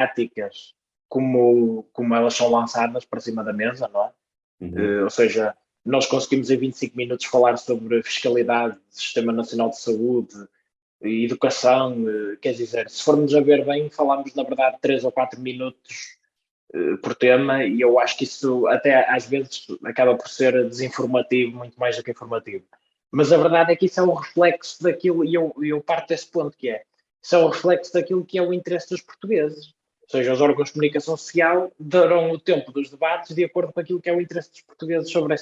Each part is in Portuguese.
temáticas como elas são lançadas para cima da mesa, não é? Uhum. Ou seja, nós conseguimos em 25 minutos falar sobre fiscalidade, Sistema Nacional de Saúde, educação, quer dizer, se formos a ver bem, falamos na verdade 3 ou 4 minutos por tema, e eu acho que isso até às vezes acaba por ser desinformativo, muito mais do que informativo. Mas a verdade é que isso é o reflexo daquilo, e eu parto desse ponto que é, isso é o reflexo daquilo que é o interesse dos portugueses. Ou seja, os órgãos de comunicação social darão o tempo dos debates de acordo com aquilo que é o interesse dos portugueses sobre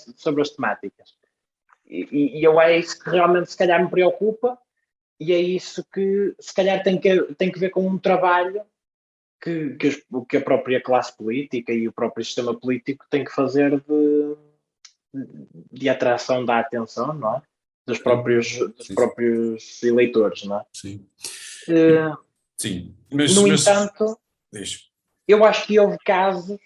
as temáticas. E eu é isso que realmente se calhar me preocupa, e é isso que se calhar tem que ver com um trabalho que a própria classe política e o próprio sistema político tem que fazer de atração da atenção, não é? Sim, Dos sim, sim. próprios eleitores, não é? Sim. Eh, Sim. no Mas entanto, deixa. eu acho que houve casos,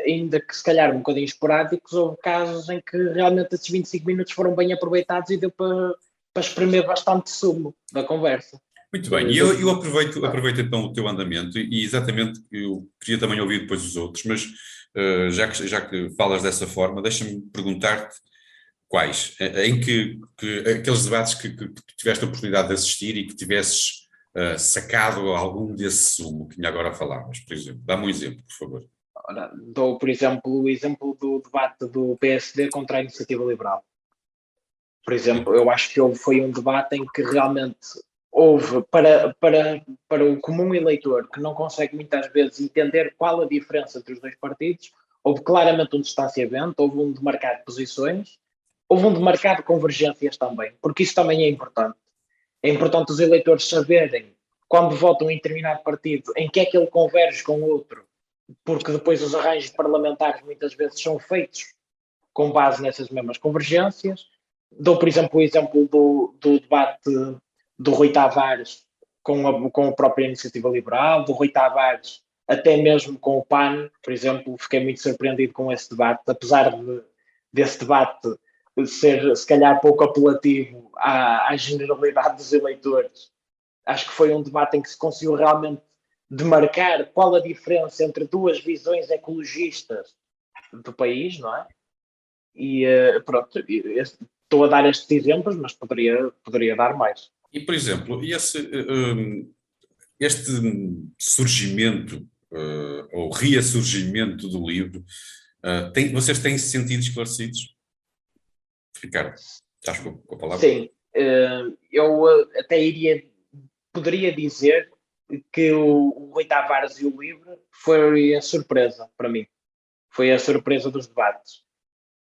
ainda que se calhar um bocadinho esporádicos, houve casos em que realmente esses 25 minutos foram bem aproveitados e deu para espremer bastante sumo da conversa. Muito bem, Eh, e deu, eu aproveito então o teu andamento e exatamente eu queria também ouvir depois os outros, mas já que falas dessa forma, deixa-me perguntar-te quais, em que aqueles debates que tu tiveste a oportunidade de assistir e que tivesses sacado algum desse sumo que ainda agora falavas, por exemplo. Dá-me um exemplo, por favor. Ora, dou, por exemplo, o exemplo do debate do PSD contra a Iniciativa Liberal. Por exemplo, eu acho que foi um debate em que realmente houve, para o comum eleitor que não consegue muitas vezes entender qual a diferença entre os dois partidos, houve claramente um distanciamento, houve um demarcar de posições, houve um demarcar de convergências também, porque isso também é importante. É importante os eleitores saberem, quando votam em determinado partido, em que é que ele converge com o outro, porque depois os arranjos parlamentares muitas vezes são feitos com base nessas mesmas convergências. Dou, por exemplo, o exemplo do debate do Rui Tavares com a própria Iniciativa Liberal, do Rui Tavares até mesmo com o PAN, por exemplo, fiquei muito surpreendido com esse debate, apesar desse debate ser se calhar pouco apelativo à generalidade dos eleitores. Acho que foi um debate em que se conseguiu realmente demarcar qual a diferença entre duas visões ecologistas do país, não é? E pronto, estou a dar estes exemplos, mas poderia dar mais. E, por exemplo, este surgimento ou reassurgimento do livro, vocês têm se sentido esclarecidos? Ricardo, estás com a palavra? Sim, eu até poderia dizer que o Rui Tavares e o livro foi a surpresa para mim. Foi a surpresa dos debates.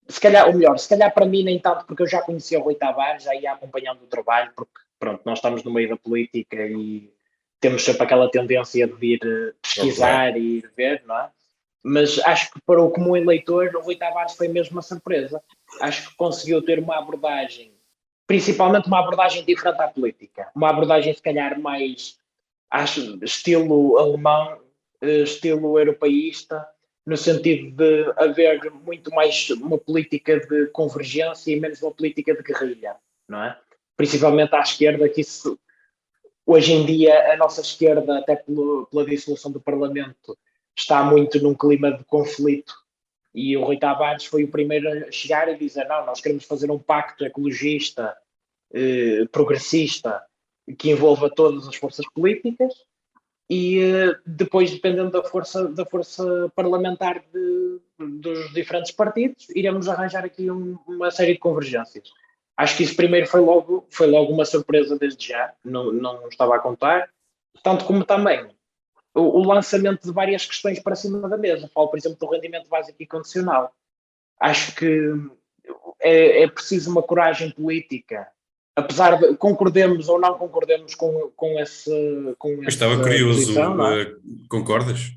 Se calhar, ou melhor, se calhar para mim nem tanto, porque eu já conhecia o Rui Tavares, já ia acompanhando o trabalho, porque pronto, nós estamos no meio da política e temos sempre aquela tendência de ir Procurar. pesquisar e ir ver, não é? Mas acho que para o comum eleitor, o Rui Tavares foi mesmo uma surpresa. Acho que conseguiu ter uma abordagem, principalmente uma abordagem diferente à política, uma abordagem se calhar mais acho, estilo alemão, estilo europeísta, no sentido de haver muito mais uma política de convergência e menos uma política de guerrilha, não é? Principalmente à esquerda, que isso, hoje em dia, a nossa esquerda, até pela dissolução do Parlamento, está muito num clima de conflito. E o Rui Tavares foi o primeiro a chegar e dizer: não, nós queremos fazer um pacto ecologista, progressista, que envolva todas as forças políticas e depois, dependendo da força parlamentar dos diferentes partidos, iremos arranjar aqui uma série de convergências. Acho que isso primeiro foi logo uma surpresa desde já, não estava a contar, tanto como também o lançamento de várias questões para cima da mesa. Falo, por exemplo, do rendimento básico e condicional. Acho que é preciso uma coragem política, apesar de concordemos ou não concordemos com Eu estava essa posição, curioso, não é? concordas?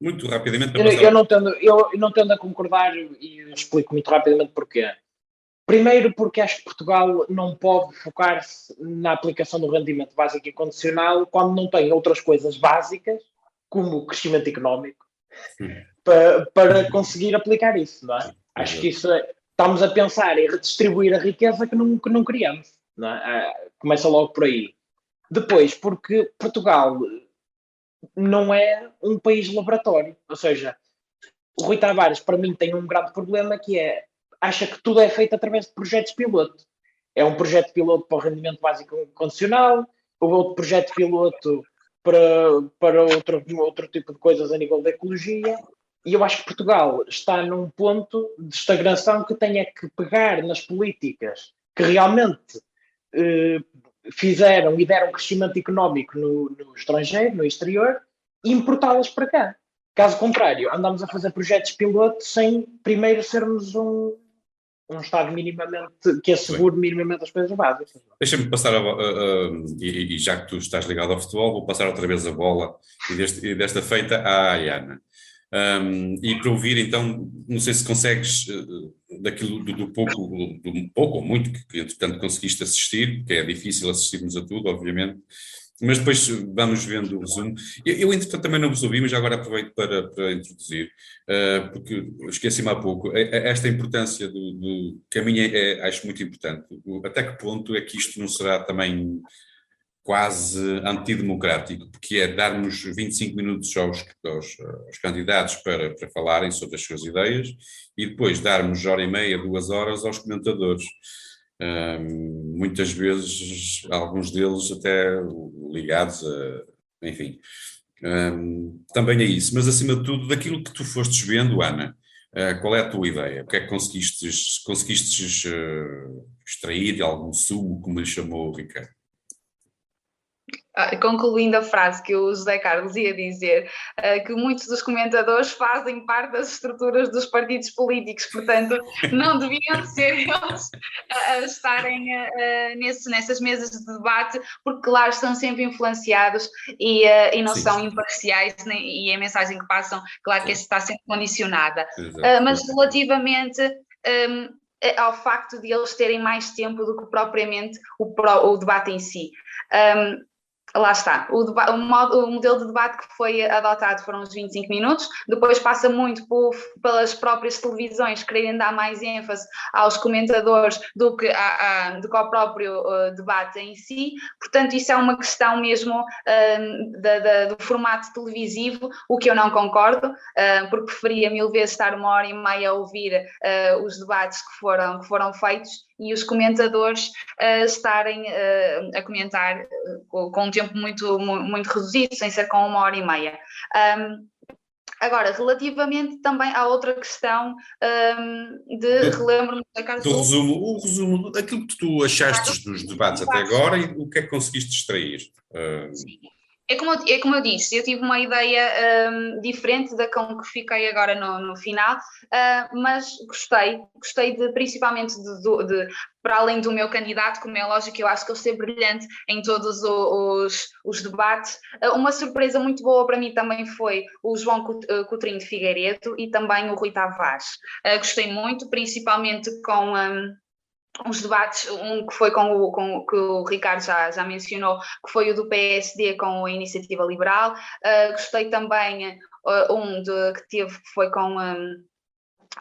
Muito rapidamente para Eu passar. não tendo a concordar e eu explico muito rapidamente porquê. Primeiro, porque acho que Portugal não pode focar-se na aplicação do rendimento básico e condicional quando não tem outras coisas básicas, como o crescimento económico, para conseguir aplicar isso, não é? Acho que Exato. isso estamos a pensar em redistribuir a riqueza que não criamos, não é? Começa logo por aí. Depois, porque Portugal não é um país laboratório. Ou seja, o Rui Tavares, para mim, tem um grande problema que é, acha que tudo é feito através de projetos piloto. É um projeto piloto para o rendimento básico condicional, ou outro projeto piloto para outro tipo de coisas a nível da ecologia. E eu acho que Portugal está num ponto de estagnação que tem que pegar nas políticas que realmente eh, fizeram e deram crescimento económico no estrangeiro, no exterior, e importá-las para cá. Caso contrário, andamos a fazer projetos piloto sem primeiro sermos um Estado minimamente que assegure minimamente as coisas básicas. Deixa-me passar e já que tu estás ligado ao futebol, vou passar outra vez a bola e desta feita à Ayana. E para ouvir, então, não sei se consegues, daquilo do pouco ou muito que entretanto conseguiste assistir, que é difícil assistirmos a tudo, obviamente, mas depois vamos vendo o resumo. Eu entretanto, também não vos ouvi, mas agora aproveito para introduzir, porque esqueci-me há pouco, esta importância que a minha acho muito importante. Até que ponto é que isto não será também quase antidemocrático, porque é darmos 25 minutos aos candidatos para falarem sobre as suas ideias e depois darmos hora e meia, 2 horas aos comentadores. Muitas vezes, alguns deles até ligados enfim, também é isso, mas acima de tudo, daquilo que tu fostes vendo, Ana, qual é a tua ideia? O que é que conseguistes extrair de algum sumo, como lhe chamou o Ricardo? Concluindo a frase que o José Carlos ia dizer, que muitos dos comentadores fazem parte das estruturas dos partidos políticos, portanto, não deviam ser eles a estarem nessas mesas de debate, porque, claro, estão sempre influenciados e não são imparciais, e a mensagem que passam, claro que está sempre condicionada. Mas relativamente ao facto de eles terem mais tempo do que propriamente o debate em si. Lá está, o modelo de debate que foi adotado foram os 25 minutos, depois passa muito pelas próprias televisões quererem dar mais ênfase aos comentadores do que ao próprio debate em si, portanto isso é uma questão mesmo do formato televisivo, o que eu não concordo, porque preferia 1000 vezes estar 1 hora e meia a ouvir os debates que foram feitos e os comentadores estarem a comentar com um tempo muito, muito reduzido, sem ser com 1 hora e meia. Agora, relativamente também à outra questão relembro-me da Carlos. O resumo daquilo que tu achaste dos debates até agora e o que é que conseguiste extrair. Sim. É como eu disse, eu tive uma ideia diferente da com que fiquei agora no final, mas gostei principalmente para além do meu candidato, como é lógico, eu acho que ele esteve brilhante em todos os debates. Uma surpresa muito boa para mim também foi o João Coutrinho de Figueiredo e também o Rui Tavares. Gostei muito, principalmente com uns debates, um que foi que o Ricardo já mencionou, que foi o do PSD com a Iniciativa Liberal. Gostei também que foi com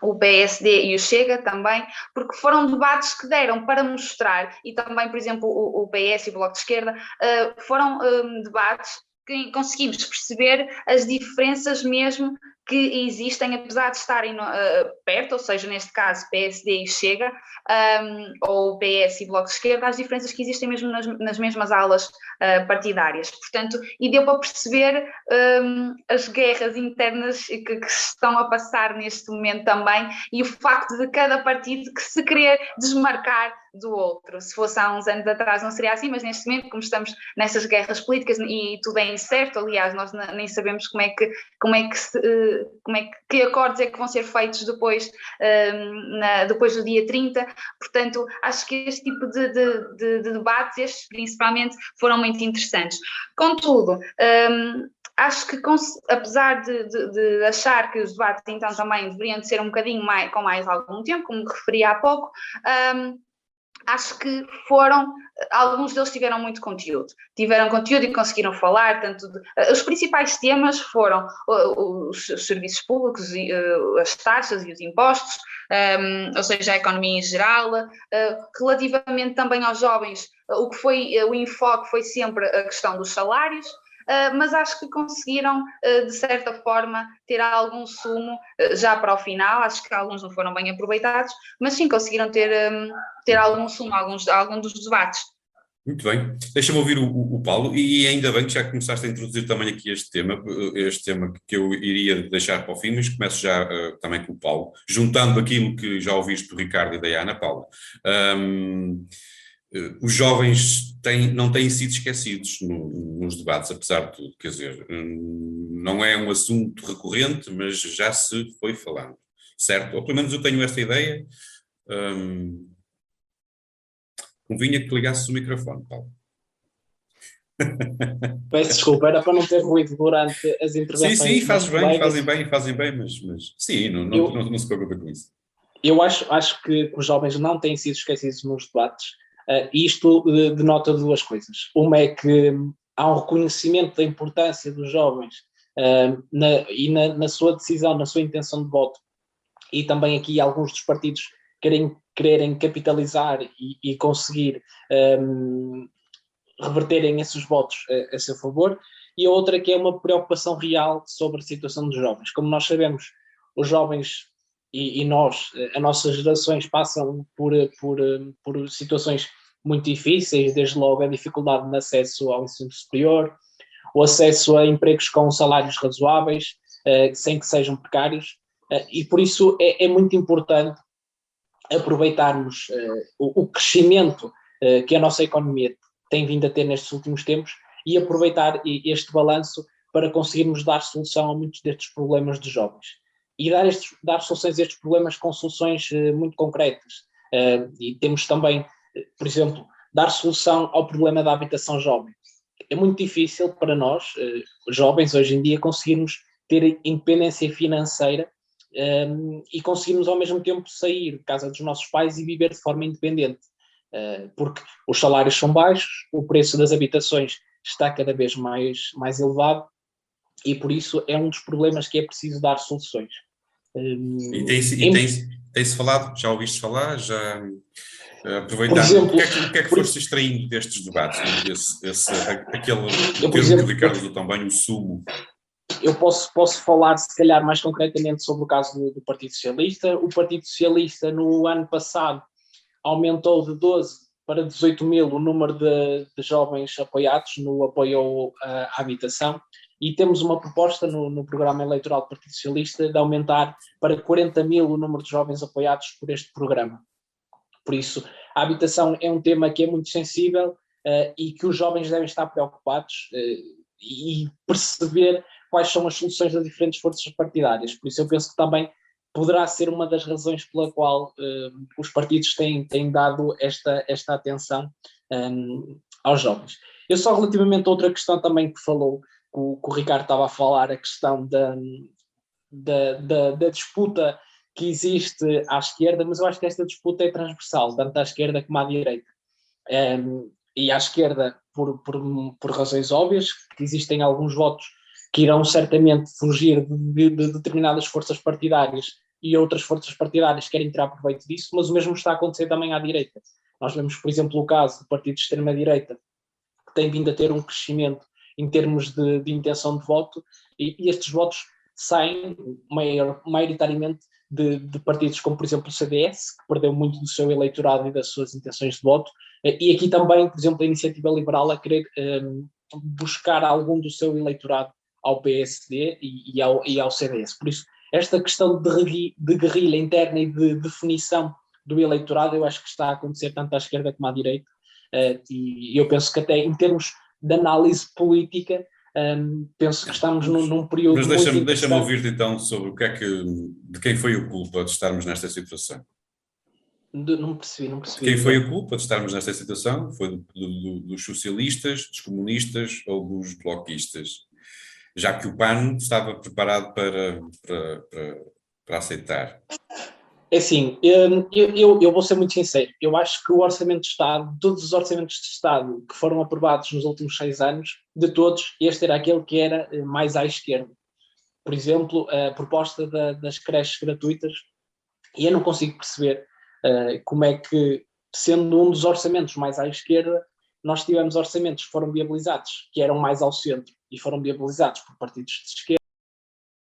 o PSD e o Chega também, porque foram debates que deram para mostrar, e também, por exemplo, o PS e o Bloco de Esquerda, foram debates que conseguimos perceber as diferenças mesmo que existem, apesar de estarem perto, ou seja, neste caso PSD e Chega, ou PS e Bloco de Esquerda, as diferenças que existem mesmo nas mesmas alas partidárias. Portanto, e deu para perceber as guerras internas que se estão a passar neste momento também, e o facto de cada partido que se querer desmarcar do outro. Se fosse há uns anos atrás não seria assim, mas neste momento, como estamos nessas guerras políticas e tudo é incerto, aliás, nós nem sabemos que acordos é que vão ser feitos depois do dia 30, portanto, acho que este tipo de debates, estes principalmente, foram muito interessantes. Contudo, acho que, apesar de achar que os debates então também deveriam ser um bocadinho com mais algum tempo, como referi há pouco, acho que alguns deles tiveram muito conteúdo. Tiveram conteúdo e conseguiram falar, os principais temas foram os serviços públicos, as taxas e os impostos, ou seja, a economia em geral. Relativamente também aos jovens, o enfoque foi sempre a questão dos salários. mas acho que conseguiram, de certa forma, ter algum sumo já para o final. Acho que alguns não foram bem aproveitados, mas sim conseguiram ter algum sumo, algum dos debates. Muito bem. Deixa-me ouvir o Paulo, e ainda bem que já começaste a introduzir também aqui este tema que eu iria deixar para o fim, mas começo já também com o Paulo, juntando aquilo que já ouviste do Ricardo e da Ana. Paulo. Os jovens não têm sido esquecidos nos debates, apesar de tudo, quer dizer, não é um assunto recorrente, mas já se foi falando, certo? Ou pelo menos eu tenho esta ideia. Convinha que ligasses o microfone, Paulo. Peço desculpa, era para não ter ruído durante as intervenções. Sim, fazem bem, mas sim, não se preocupa com isso. Eu acho que os jovens não têm sido esquecidos nos debates. Isto denota duas coisas. Uma é que há um reconhecimento da importância dos jovens na sua decisão, na sua intenção de voto, e também aqui alguns dos partidos quererem capitalizar e conseguir reverterem esses votos a seu favor, e a outra que é uma preocupação real sobre a situação dos jovens. Como nós sabemos, os jovens e nós, as nossas gerações, passam por situações muito difíceis, desde logo a dificuldade no acesso ao ensino superior, o acesso a empregos com salários razoáveis, sem que sejam precários, e por isso é muito importante aproveitarmos o crescimento que a nossa economia tem vindo a ter nestes últimos tempos e aproveitar este balanço para conseguirmos dar solução a muitos destes problemas dos jovens. E dar soluções a estes problemas com soluções muito concretas. E temos também, por exemplo, dar solução ao problema da habitação jovem. É muito difícil para nós, jovens, hoje em dia, conseguirmos ter independência financeira e conseguirmos ao mesmo tempo sair de casa dos nossos pais e viver de forma independente, porque os salários são baixos, o preço das habitações está cada vez mais elevado, e por isso é um dos problemas que é preciso dar soluções. E tem-se falado, já ouviste falar, já aproveitando, por exemplo, o que é que foste extraindo destes debates, aquele termo que o Ricardo usou tão bem, o sumo? Eu posso falar, se calhar, mais concretamente sobre o caso do Partido Socialista. O Partido Socialista, no ano passado, aumentou de 12 para 18 mil o número de jovens apoiados no apoio à habitação, e temos uma proposta no programa eleitoral do Partido Socialista de aumentar para 40 mil o número de jovens apoiados por este programa. Por isso, a habitação é um tema que é muito sensível e que os jovens devem estar preocupados e perceber quais são as soluções das diferentes forças partidárias. Por isso eu penso que também poderá ser uma das razões pela qual os partidos têm dado esta atenção aos jovens. Eu só relativamente a outra questão também que falou, que o Ricardo estava a falar, a questão da disputa que existe à esquerda, mas eu acho que esta disputa é transversal, tanto à esquerda como à direita. E à esquerda, por razões óbvias, que existem alguns votos que irão certamente fugir de determinadas forças partidárias, e outras forças partidárias querem tirar proveito disso, mas o mesmo está a acontecer também à direita. Nós vemos, por exemplo, o caso do partido de extrema-direita, que tem vindo a ter um crescimento em termos de intenção de voto, e estes votos saem maioritariamente de partidos como, por exemplo, o CDS, que perdeu muito do seu eleitorado e das suas intenções de voto, e aqui também, por exemplo, a Iniciativa Liberal a querer buscar algum do seu eleitorado ao PSD e ao CDS. Por isso, esta questão de guerrilha interna e de definição do eleitorado, eu acho que está a acontecer tanto à esquerda como à direita, e eu penso que até em termos de análise política, penso que estamos num período. Mas deixa-me ouvir-te então sobre de quem foi a culpa de estarmos nesta situação. Não percebi. Quem foi a culpa de estarmos nesta situação? Foi dos socialistas, dos comunistas ou dos bloquistas? Já que o PAN estava preparado para aceitar. É assim, eu vou ser muito sincero. Eu acho que o Orçamento de Estado, todos os orçamentos de Estado que foram aprovados nos últimos 6 anos, de todos, este era aquele que era mais à esquerda. Por exemplo, a proposta das creches gratuitas, e eu não consigo perceber como é que, sendo um dos orçamentos mais à esquerda, nós tivemos orçamentos que foram viabilizados, que eram mais ao centro, e foram viabilizados por partidos de esquerda,